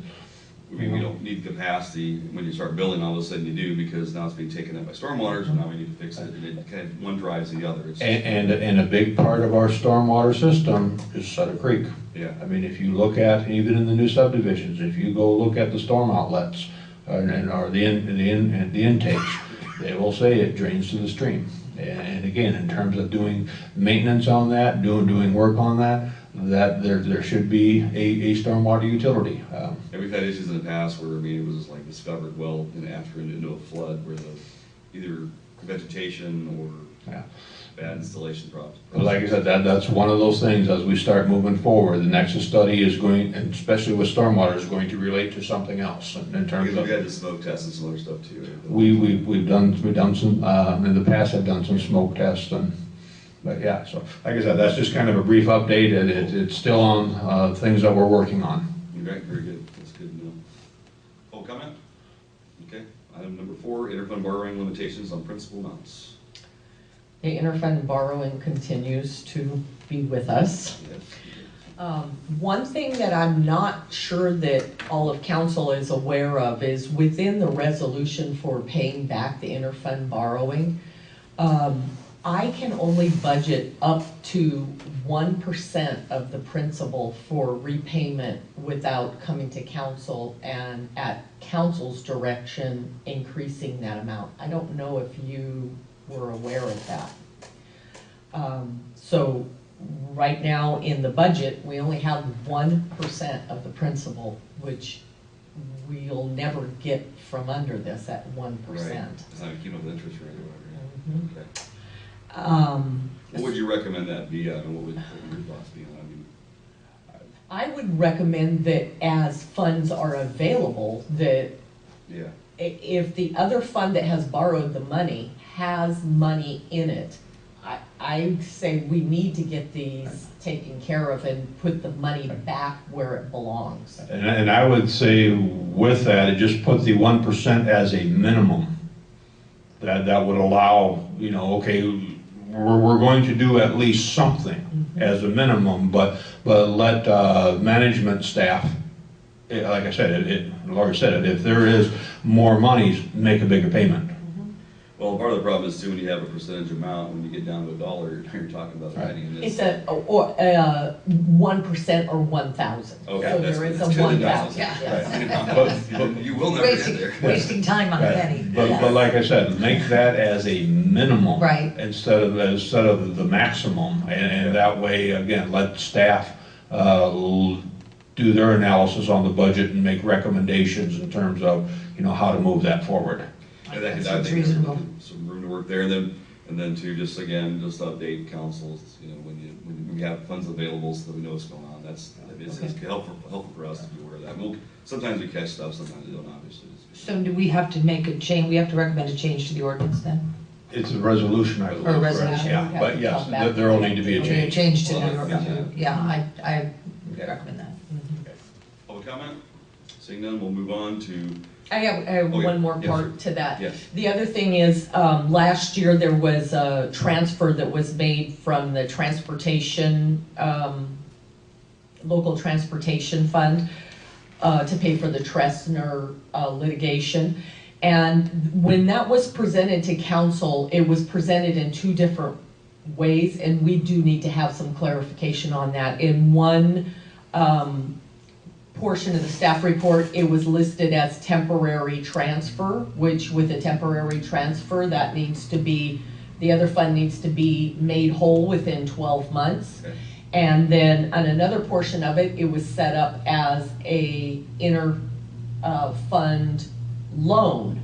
we don't need capacity. When you start building, all of a sudden you do, because now it's being taken up by stormwater, so now we need to fix it, and it kind of one drives the other. And a big part of our stormwater system is Sutter Creek. Yeah. I mean, if you look at, even in the new subdivisions, if you go look at the storm outlets, or the intakes, they will say it drains to the stream. And again, in terms of doing maintenance on that, doing work on that there should be a stormwater utility. And we've had issues in the past where, it was like discovered well after into a flood, where either vegetation or bad installation problems. But like I said, that's one of those things as we start moving forward. The Nexus study is going, and especially with stormwater, is going to relate to something else in terms Because of. we had the smoke test and some other stuff too. We've done some, in the past I've done some smoke tests, but yeah, so like I said, that's just kind of a brief update. It's still on things that we're working on. Right, very good. That's good to know. Public comment? Okay. Item number 4, interfund borrowing limitations on principal amounts. The interfund borrowing continues to be with us. Yes. One thing that I'm not sure that all of council is aware of is within the resolution for paying back the interfund borrowing, I can only budget up to 1% of the principal for repayment without coming to council and at council's direction increasing that amount. I don't know if you were aware of that. So right now in the budget, we only have 1% of the principal, which we'll never get from under this at 1%. Right. It's not keeping up with interest rate or whatever. Mhm. Okay. What would you recommend that be? What would your thoughts be on it? I would recommend that as funds are available, that Yeah. if the other fund that has borrowed the money has money in it, I say we need to get these taken care of and put the money back where it belongs. And I would say with that, just put the 1% as a minimum. That would allow, okay, we're going to do at least something as a minimum, but let management staff, like I said, Lori said it, if there is more money, make a bigger payment. Well, part of the problem is too, when you have a percentage amount, when you get down to a dollar, you're talking about a penny in this. It's 1% or 1,000. Okay, So that's there is a good. 1,000. Yeah. Yes. But you will never get there. Wasting time on a penny. But like I said, make that as a minimum. Right. Instead of the maximum, and that way, again, let staff do their analysis on the budget and make recommendations in terms of, how to move that forward. And that could, I Sounds think there's reasonable. some room to work there, and then to just update councils, when we have funds available so that we know what's going on. It's helpful for us to be aware of that. Sometimes we catch stuff, sometimes we don't, obviously. So do we have to make a change, we have to recommend a change to the ordinance then? It's a resolution, I believe. Or a resolution. Yeah, but yes, there will need to be a Okay, change. a change to Well, the, yeah, I recommend that. Public comment? Seeing none, we'll move on to I have Oh, yeah. one more Yes, part to that. Yes. The other thing is, last year there was a transfer that was made from the transportation, local transportation fund, to pay for the Trestner litigation. And when that was presented to council, it was presented in two different ways, and we do need to have some clarification on that. In one, portion of the staff report, it was listed as temporary transfer, which with a temporary transfer, that needs to be, the other fund needs to be made whole within 12 months. Okay. And then on another portion of it, it was set up as a fund loan.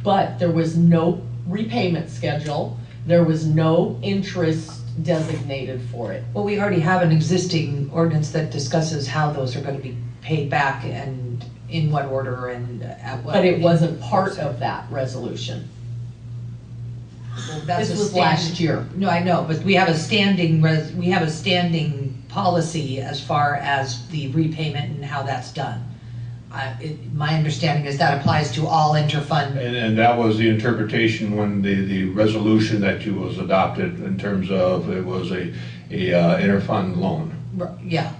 But there was no repayment schedule, there was no interest designated for it. Well, we already have an existing ordinance that discusses how those are gonna be paid back and in what order and at what. But it wasn't part of that resolution. Well, that's This a was stand- last year. No, I know, but we have a standing policy as far as the repayment and how that's done. My understanding is that applies to all interfund. And that was the interpretation when the resolution that you was adopted in terms of it was a interfund loan. Yeah.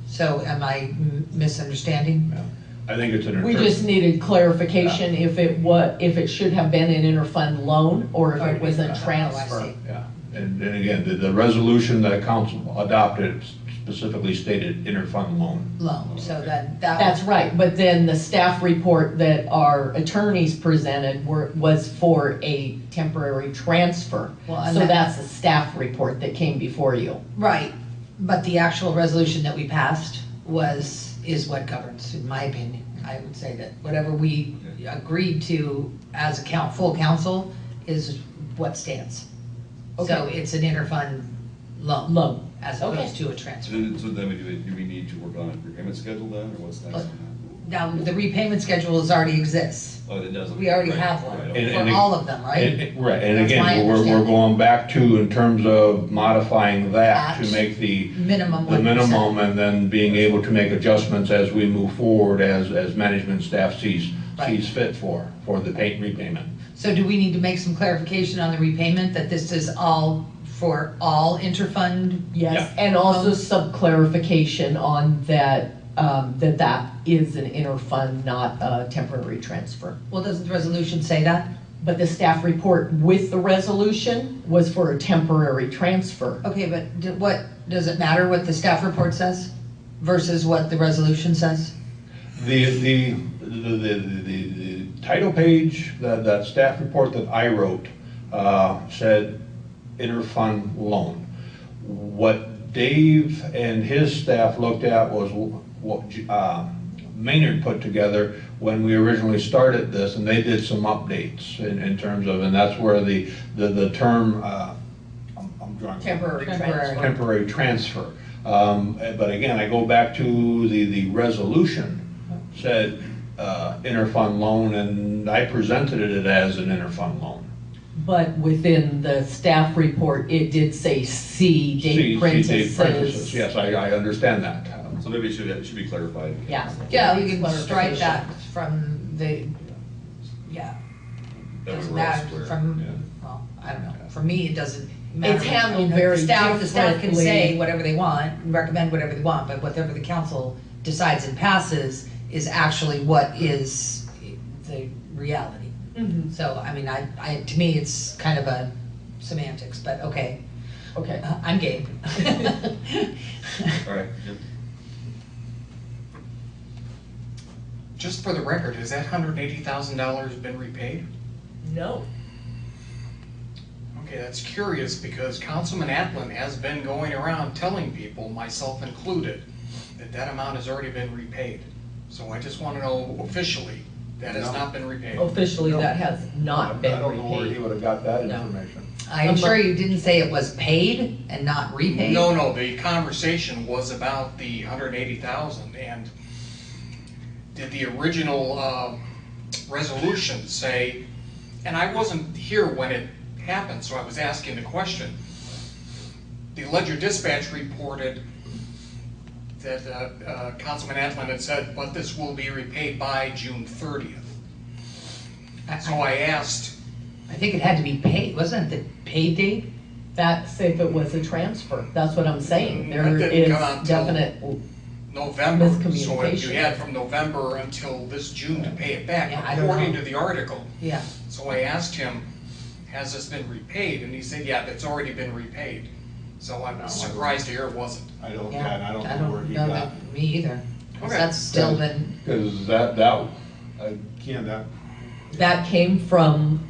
So am I misunderstanding? Yeah. I think it's an. We just needed clarification if it should have been an interfund loan or if it was a Oh, I transfer. see. Yeah, and again, the resolution that council adopted specifically stated interfund loan. Loan, so that. That's right, but then the staff report that our attorneys presented was for a temporary transfer. Well, and So that- that's the staff report that came before you. Right, but the actual resolution that we passed is what governs, in my opinion. I would say that whatever we agreed to as a full council is what stands. So Okay. it's an interfund loan. Loan. As Okay. opposed to a So transfer. then do we need to work on a repayment schedule then, or what's next on Now, the repayment schedule already exists. that? Oh, it doesn't. We already Right, have one right, And- okay. for all of them, right? Right, and That's my again, we're understanding. going back to in terms of modifying that to That make the Minimum 1%. minimum and then being able to make adjustments as we move forward as management staff sees Right. fit for the repayment. So do we need to make some clarification on the repayment, that this is all for all interfund? Yes, and also some clarification on that, that is an interfund, not a temporary transfer. Well, doesn't the resolution say that? But the staff report with the resolution was for a temporary transfer. Okay, but does it matter what the staff report says versus what the resolution says? The title page, that staff report that I wrote, said interfund loan. What Dave and his staff looked at was what Maynard put together when we originally started this, and they did some updates in terms of, and that's where the term, I'm drawing. Temporary Temporary. transfer. Temporary transfer. But again, I go back to the resolution said interfund loan, and I presented it as an interfund loan. But within the staff report, it did say C, Dave Prentice's. Yes, I understand that. So maybe it should be clarified. Yeah. Yeah, we can strike Clarification. that from the, yeah. That way Doesn't we're all matter square. from, Yeah. well, I don't know, for me, it doesn't matter. It's handled You know, very the staff can differently. say whatever they want, recommend whatever they want, but whatever the council decides and passes is actually what is the reality. Mhm. So, I mean, to me, it's kind of a semantics, but okay, Okay. I'm game. All right, Jim? Just for the record, has that $180,000 been repaid? No. Okay, that's curious because Councilman Atlin has been going around telling people, myself included, that amount has already been repaid. So I just want to know officially that has not been repaid. Officially, that has not been I don't know where he repaid. would have got that No. information. I'm sure you didn't say it was paid and not repaid? No, the conversation was about the 180,000 and did the original resolution say, and I wasn't here when it happened, so I was asking the question. The Ledger Dispatch reported that Councilman Atlan had said, but this will be repaid by June 30th. So I asked, I think it had to be paid, wasn't it the pay date? That's if it was a transfer, that's what I'm saying. There That didn't is come out till definite, November, so if Miscommunication. you had from November until this June to pay it back, Yeah, I don't according know. to the article. Yeah. So I asked him, has this been repaid? And he said, yeah, it's already been repaid. So I'm No, surprised to hear it wasn't. I don't, Yeah, and I don't know where he know got. that, me either. 'Cause Okay. that's still been, Because again, that came from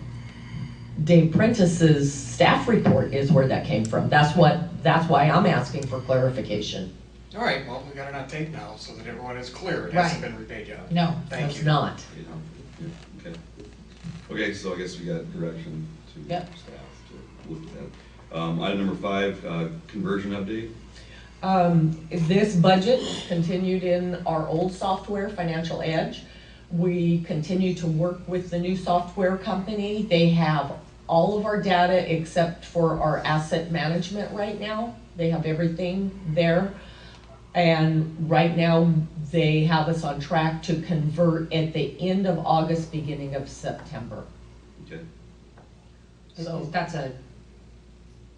Dave Prentice's staff report is where that came from. That's why I'm asking for clarification. All right, well, we got it on tape now, so that everyone is clear. It hasn't Right. been repaid yet. no. Thank It's you. not. Yeah, okay. Okay, so I guess we got direction to Yep. staff to look at that. Item number 5, conversion update. This budget continued in our old software, Financial Edge. We continue to work with the new software company. They have all of our data except for our asset management right now. They have everything there. And right now, they have us on track to convert at the end of August, beginning of September. Okay. So That's a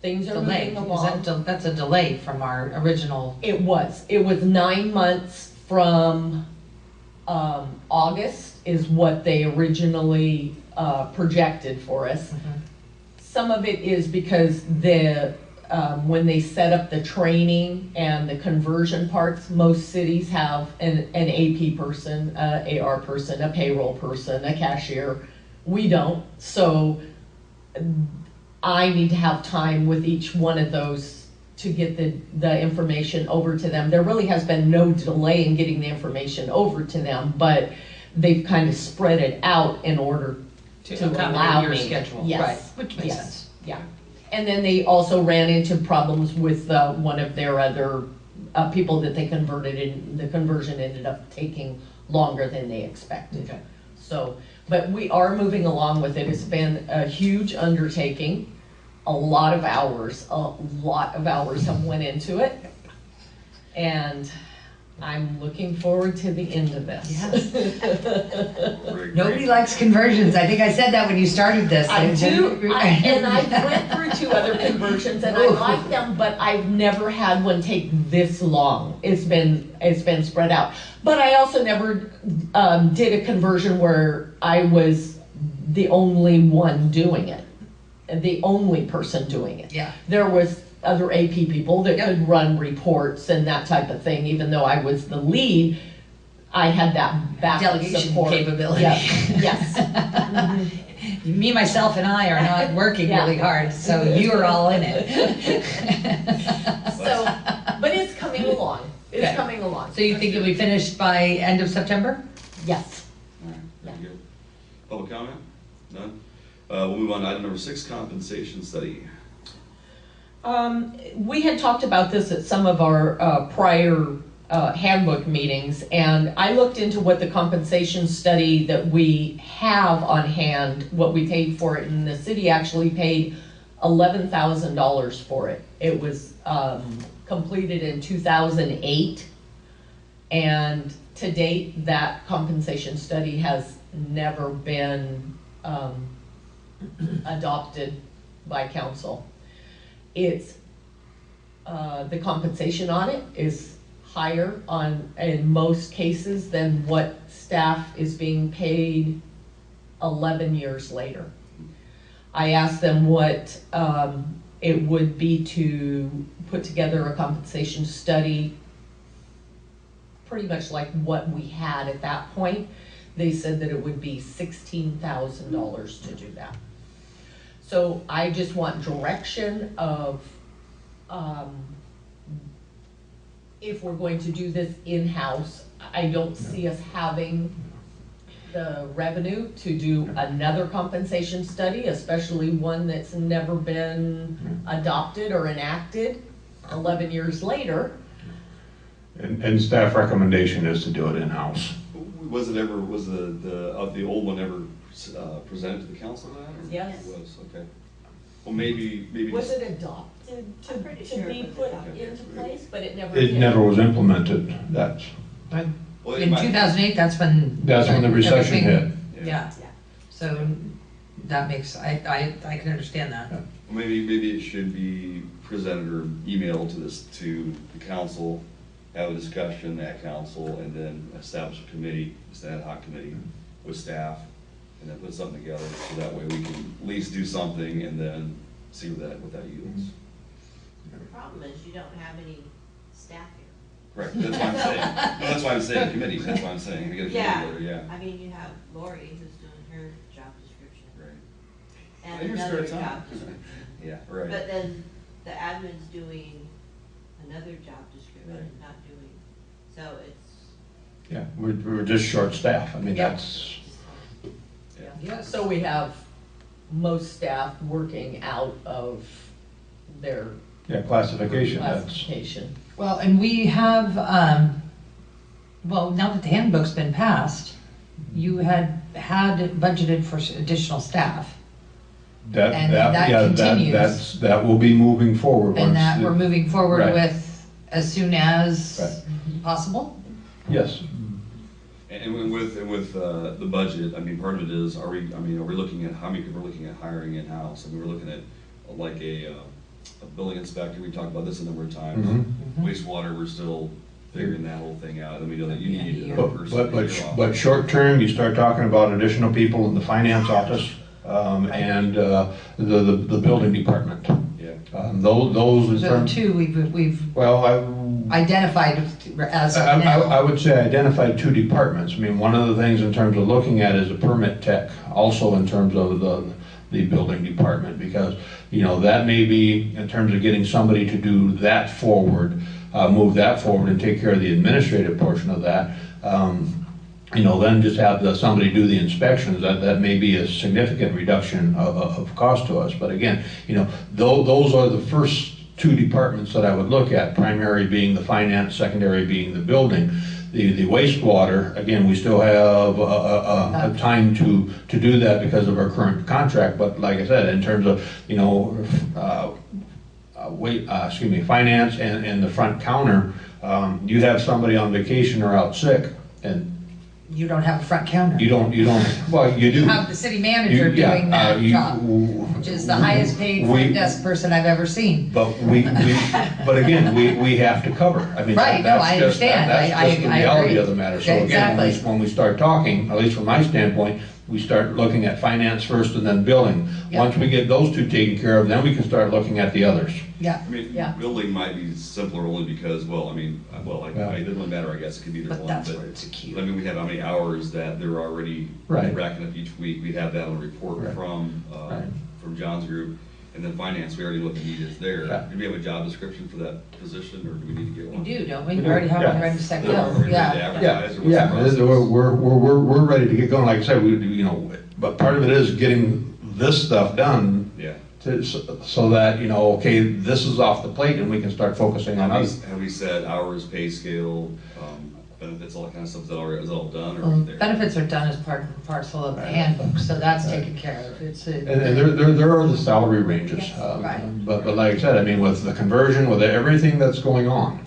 things are delay. moving Is along. that's a delay from our original, It was 9 months from August is what they originally projected for us. Some of it is because when they set up the training and the conversion parts, most cities have an AP person, AR person, a payroll person, a cashier. We don't, so I need to have time with each one of those to get the information over to them. There really has been no delay in getting the information over to them, but they've kind of spread it out in order to accommodate allow your me. schedule. Yes. Right, which makes Yes. sense. Yeah, and then they also ran into problems with one of their other people that they converted, and the conversion ended up taking longer than they expected. Okay. So, but we are moving along with it. It's been a huge undertaking, a lot of hours have went into it. And I'm looking forward to the end of this. Great, Nobody great. likes conversions. I think I said that when you started this. I do, and I've went through 2 other conversions and I like them, but I've never had one take this long. It's been spread out. But I also never did a conversion where I was the only one doing it, the only person doing it. Yeah. There was other AP people that Yep. could run reports and that type of thing, even though I was the lead. I had that backup Delegation support. capability. Yes. Me, myself, and I are not working Yeah. really hard, so you are all in it. So, but it's coming along. It's Okay. coming along. So you think you'll be finished by end of September? Yes. All right, very good. Public comment? None? We'll move on to item number 6, compensation study. We had talked about this at some of our prior handbook meetings, and I looked into what the compensation study that we have on hand, what we paid for it, and the city actually paid $11,000 for it. It was completed in 2008, and to date, that compensation study has never been adopted by council. It's, the compensation on it is higher in most cases than what staff is being paid 11 years later. I asked them what it would be to put together a compensation study, pretty much like what we had at that point. They said that it would be $16,000 to do that. So I just want direction of, if we're going to do this in-house, I don't see us having the revenue to do another compensation study, especially one that's never been adopted or enacted 11 years later. and staff recommendation is to do it in-house. Was the old one ever presented to the council then? Or? Yes. It was, okay. Well, maybe. Was it adopted? I'm pretty to sure be it was put adopted. into place, but it never It did. never was implemented, that's, Well, it In might- 2008, that's when. the recession hit. everything- Yeah, Yeah. so that makes, I can understand that. Well, maybe it should be presented or emailed to the council, have a discussion at council, and then establish a committee, it's an ad hoc committee with staff, and then put something together, so that way we can at least do something and then see what that yields. The problem is you don't have any staff here. Right, that's why I'm saying, no, that's why I'm saying committee, that's why I'm saying, we get a committee Yeah. together, yeah. I mean, you have Lori who's doing her job description Right. and In your another spare time. job description. Yeah, right. But then the admin's doing another job description, Right. not doing, so it's Yeah, we're just short staff, I mean, Yeah. that's, just like, Yes. So we have most staff working out of their yeah, classification, that's, classification. Well, and we have, well, now that the handbook's been passed, you had budgeted for additional staff. And that yeah, continues. that will be moving forward once. And that we're moving forward Right. with as soon as Right. possible? Yes, And with the budget, I mean, part of it is, are we looking at, how many people are looking at hiring in-house? I mean, we're looking at like a building inspector, we talked about this a number of times. Mhm. Wastewater, we're still figuring that whole thing out, and we know that you need Yeah. another person. but short term, you start talking about additional people in the finance office, and, the building department. Yeah, Those in So terms, two, we've well, identified as of I now. would say identify two departments. I mean, one of the things in terms of looking at is a permit tech, also in terms of the building department, because, you know, that may be, in terms of getting somebody to do that forward, move that forward and take care of the administrative portion of that. You know, then just have somebody do the inspections, that may be a significant reduction of cost to us. But again, you know, those are the first two departments that I would look at, primary being the finance, secondary being the building. The wastewater, again, we still have a time to do that because of our current contract, but like I said, in terms of, you know, finance and the front counter, you have somebody on vacation or out sick, and You don't have a front counter. you don't, well, you do. You have the city manager You- yeah, doing that you- job, which is the highest paid we- front desk person I've ever seen. But but again, we have to cover. I mean, Right, no, that's I just- understand. That's I just the reality agree. of the matter. So Yeah, again, exactly. when we start talking, at least from my standpoint, we start looking at finance first and then billing. Yeah. Once we get those two taken care of, then we can start looking at the others. Yeah, I mean, Yeah. building might be simpler only because, well, I mean, Yeah. it doesn't matter, I guess, it could be either but one, that's but. where it's acute. I mean, we have how many hours that they're already Right. racking up each week, we have that on a report Right. Right. from John's group. And then finance, we already know what the need is there. Yeah. Do we have a job description for that position, or do we need to get We one? do, don't we? We We do, already have one yeah. ready to set Are we go, ready to yeah. advertise, Yeah, or what's the yeah, process? we're ready to get going. Like I said, you know, but part of it is getting this stuff done Yeah. so that, you know, okay, this is off the plate and we can start focusing on others. Have we said hours, pay scale, benefits, all that kind of stuff, is that all done, or? Well, there? benefits are done as part and parcel of the handbook, so that's taken care of. It's And there are the salary ranges. Yes, right. But like I said, I mean, with the conversion, with everything that's going on,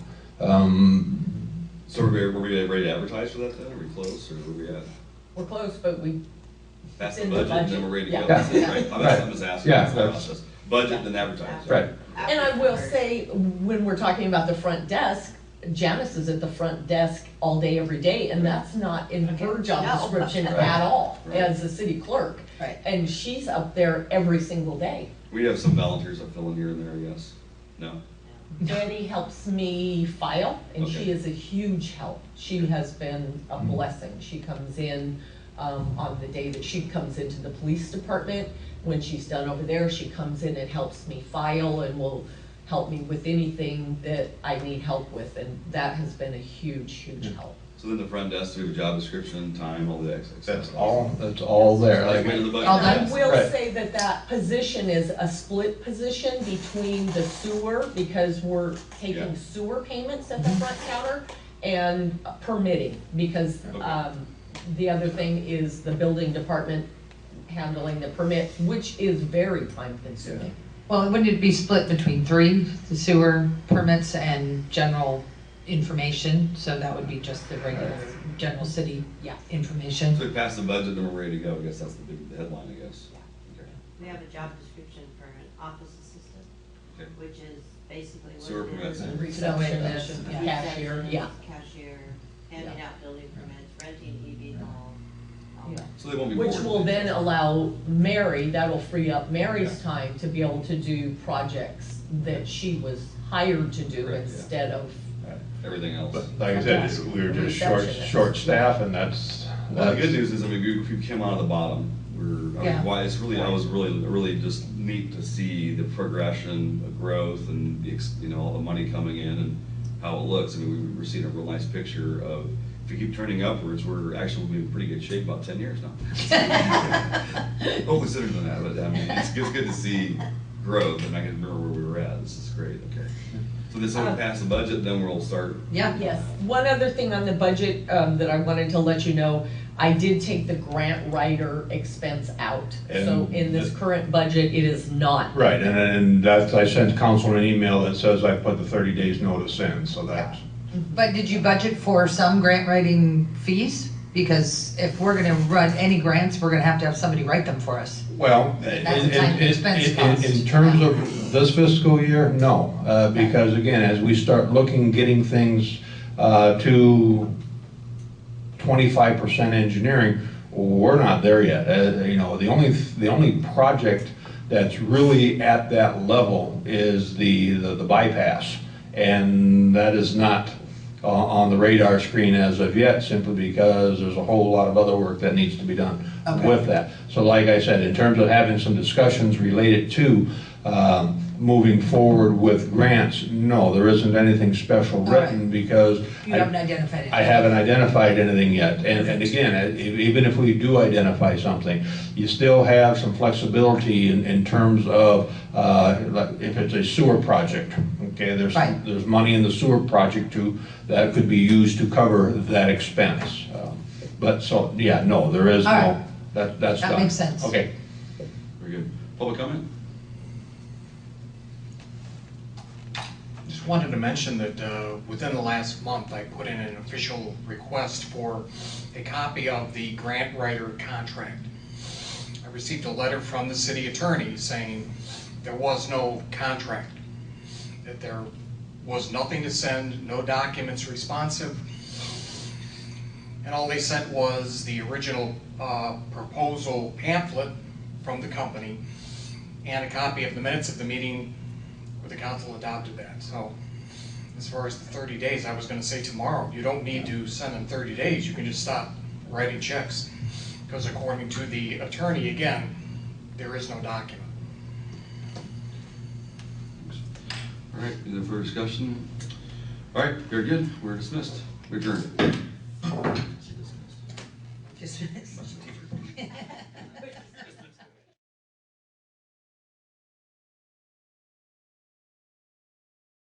So were we ready to advertise for that then, are we close, or where we at? We're close, but we, Pass the It's in the budget, and then budget. we're ready to Yeah. go, that's it, Yeah. right? Right. I'm just asking, Yeah, that's the that's- process. Budget, then advertise. right. and I will say, when we're talking about the front desk, Janice is at the front desk all day, every day, and that's not in her job No. description Right. at all, Right. as the city clerk. Right. And she's up there every single day. We have some volunteers that fill in here and there, yes? No? Betty helps me file, and Okay. she is a huge help. She has been a blessing. She comes in, on the day that she comes into the police department. When she's done over there, she comes in and helps me file and will help me with anything that I need help with, and that has been a huge, huge help. So then the front desk, we have a job description, time, all the extra stuff. That's all there. Like, Like, wait till the budget All And I passes. will Right. say that that position is a split position between the sewer, because we're Yeah. taking sewer payments at the front counter, and permitting, because, Okay. the other thing is the building department handling the permits, which is very time consuming. Well, wouldn't it be split between three, the sewer permits and general information? So that would be just the regular, general city Yeah. information. So we passed the budget, then we're ready to go. I guess that's the big headline, I guess. Okay. We have a job description for an office assistant, Okay. which is basically what Sewer it permits is. and- Receptionist, Yeah. cashier, yeah. Cashier, handing out building permits, renting EV hall, all Yeah. that. So they won't be Which bored. will then allow Mary, that'll free up Mary's time to be able to do projects that she was hired to do Correct, yeah. instead of, Everything else. But like I said, we were just short staff, and that's. Well, the good news is, I mean, if we came out of the bottom, Yeah. why, it's really, I was really just neat to see the progression of growth and all the money coming in and how it looks. I mean, we're seeing a real nice picture of, if we keep turning upwards, we're actually will be in pretty good shape about 10 years now. Hopefully sooner than that, but I mean, it's good to see growth, and I can remember where we were at. This is great, okay. So this will pass the budget, then we'll start. Yeah. yes. One other thing on the budget that I wanted to let you know, I did take the grant writer expense out. So And in this the- current budget, it is not. Right, and that's, I sent council an email that says I put the 30 days notice in, so that's. But did you budget for some grant writing fees? Because if we're gonna run any grants, we're gonna have somebody write them for us. Well, That's the time and expense cost. in terms of this fiscal year, no, because again, as we start looking, getting things to 25% engineering, we're not there yet. The only project that's really at that level is the bypass, and that is not on the radar screen as of yet, simply because there's a whole lot of other work that needs to be done Okay. with that. So like I said, in terms of having some discussions related to moving forward with grants, no, there isn't anything special All right. written because You haven't identified it. I haven't identified anything yet. And again, even if we do identify something, you still have some flexibility in terms of, like if it's a sewer project, okay, Right. there's money in the sewer project that could be used to cover that expense. But so, yeah, no, there is All right. no, that's done. That makes sense. Okay. Very good. Public comment? Just wanted to mention that within the last month, I put in an official request for a copy of the grant writer contract. I received a letter from the city attorney saying there was no contract, that there was nothing to send, no documents responsive, and all they sent was the original proposal pamphlet from the company and a copy of the minutes of the meeting where the council adopted that. So as far as the 30 days, I was going to say tomorrow, you don't need to send in 30 days. You can just stop writing checks. Because according to the attorney, again, there is no document. All right, any further discussion? All right, very good. We're dismissed. We're adjourned. Just minutes.